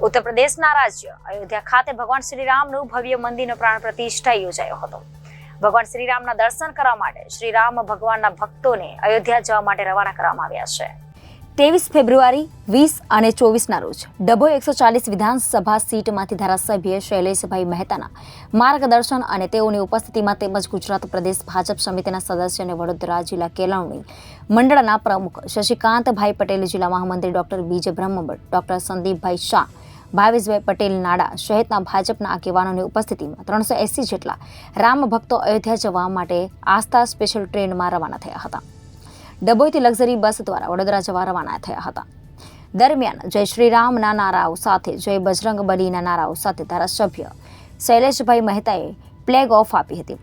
ઉત્તર પ્રદેશના રાજ્ય અયોધ્યા ખાતે ભગવાન શ્રીરામનું ભવ્ય મંદિરનો પ્રાણ પ્રતિષ્ઠા યોજાયો હતો। ભગવાન શ્રીરામના દર્શન કરવા માટે શ્રીરામ ભગવાનના ભક્તોને અયોધ્યા જવા માટે રવાના કરવામાં આવ્યા છે। 23 ફેબ્રુઆરી 20 અને 24ના રોજ ડભોઈ 140 વિધાનસભા સીટમાંથી ધારાસભ્ય શૈલેષભાઈ મહેતાના માર્ગદર્શન અને તેઓની ઉપસ્થિતિમાં તેમજ ગુજરાત પ્રદેશ ભાજપ સમિતિના સદસ્ય અને વડોદરા જિલ્લા કેળવણી મંડળના પ્રમુખ શશિકાંતભાઈ પટેલ, જિલ્લા મહામંત્રી ડોક્ટર બીજે બ્રહ્મભટ્ટ, ડોક્ટર સંદીપભાઈ શાહ, ભાવેશભાઈ પટેલ નાડા સહિતના ભાજપના આગેવાનોની ઉપસ્થિતિમાં 380 જેટલા રામ ભક્તો અયોધ્યા જવા માટે આસ્થા સ્પેશિયલ ટ્રેનમાં રવાના થયા હતા। ડભોઈથી લક્ઝરી બસ દ્વારા વડોદરા જવા રવાના થયા હતા। દરમિયાન જય શ્રીરામના નારાઓ સાથે જય બજરંગ બલીના નારાઓ સાથે ધારાસભ્ય શૈલેષભાઈ મહેતાએ ફ્લેગ ઓફ આપી હતી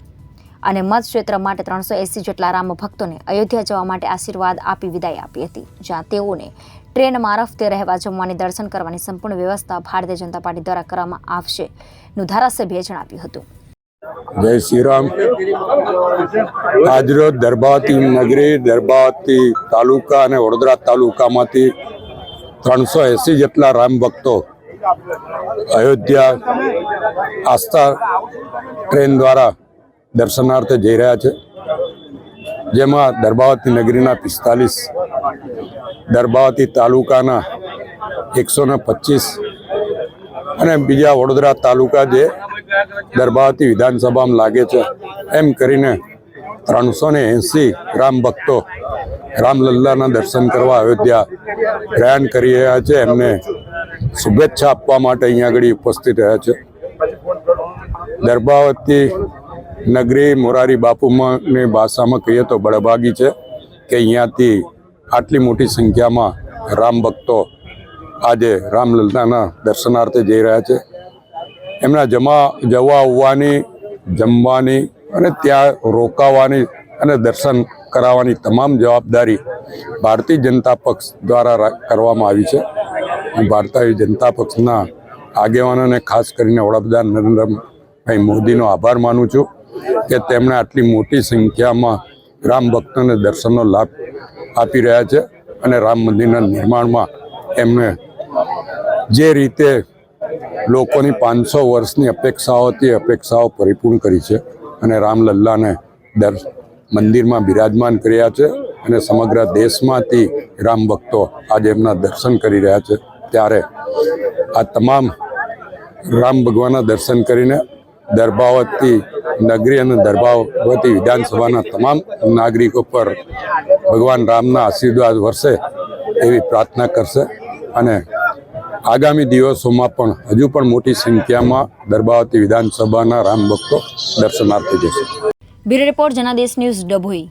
અને મતક્ષેત્ર માટે 380 જેટલા રામ ભક્તોને અયોધ્યા જવા માટે આશીર્વાદ આપી વિદાય આપી હતી, જ્યાં તેઓને ટ્રેન મારફતે રહેવા જમવાની દર્શન કરવાની સંપૂર્ણ વ્યવસ્થા ભારતીય જનતા પાર્ટી દ્વારા કરવામાં આવશે નું ધારાસભ્યએ જણાવ્યું હતું। જય શ્રી રામ। આજરોજ દર્ભાવતી નગરી, દર્ભાવતી તાલુકા અને વડોદરા તાલુકામાંથી 380 જેટલા રામ ભક્તો અયોધ્યા આસ્થા ટ્રેન દ્વારા દર્શનાર્થે જઈ રહ્યા છે, જેમાં દર્ભાવતી નગરીના 45, દર્ભાવતી તાલુકાના 125 અને બીજા વડોદરા તાલુકા જે દર્ભાવતી વિધાનસભામાં લાગે છે, એમ કરીને 380 રામ ભક્તો રામલલ્લાના દર્શન કરવા અયોધ્યા પ્રયાણ કરી રહ્યા છે। એમને શુભેચ્છા આપવા માટે અહીંયા આગળ ઉપસ્થિત રહ્યા છે। દર્ભાવતી નગરી મોરારી બાપુની ભાષામાં કહીએ તો બળભાગી છે કે અહીંયાથી આટલી મોટી સંખ્યામાં રામ ભક્તો આજે રામલલ્લાના દર્શનાર્થે જઈ રહ્યા છે। એમના જવા આવવાની, જમવાની અને ત્યાં રોકાવાની અને દર્શન કરાવવાની તમામ જવાબદારી ભારતીય જનતા પક્ષ દ્વારા કરવામાં આવી છે। હું ભારતીય જનતા પક્ષના આગેવાનોને, ખાસ કરીને વડાપ્રધાન નરેન્દ્રભાઈ મોદીનો આભાર માનું છું કે તેમણે આટલી મોટી સંખ્યામાં રામ ભક્તોને દર્શનનો લાભ આપી રહ્યા છે અને રામ મંદિરના નિર્માણમાં એમણે જે રીતે લોકોની 500 વર્ષની અપેક્ષાઓ હતી, અપેક્ષાઓ પરિપૂર્ણ કરી છે અને રામલલ્લાને મંદિરમાં બિરાજમાન કર્યા છે અને સમગ્ર દેશમાંથી રામ ભક્તો આજે એમના દર્શન કરી રહ્યા છે। ત્યારે આ તમામ રામ ભગવાનના દર્શન કરીને દર્ભાવતી નગરી અને દર્ભાવતી વિધાનસભાના તમામ નાગરિકો પર ભગવાન રામના આશીર્વાદ વરસે એવી પ્રાર્થના કરશે અને આગામી દિવસોમાં પણ હજુ પણ મોટી સંખ્યામાં દર્ભાવતી વિધાનસભાના રામ ભક્તો દર્શનાર્થે જશે। Bureau report Janadesh news, Dabhoi.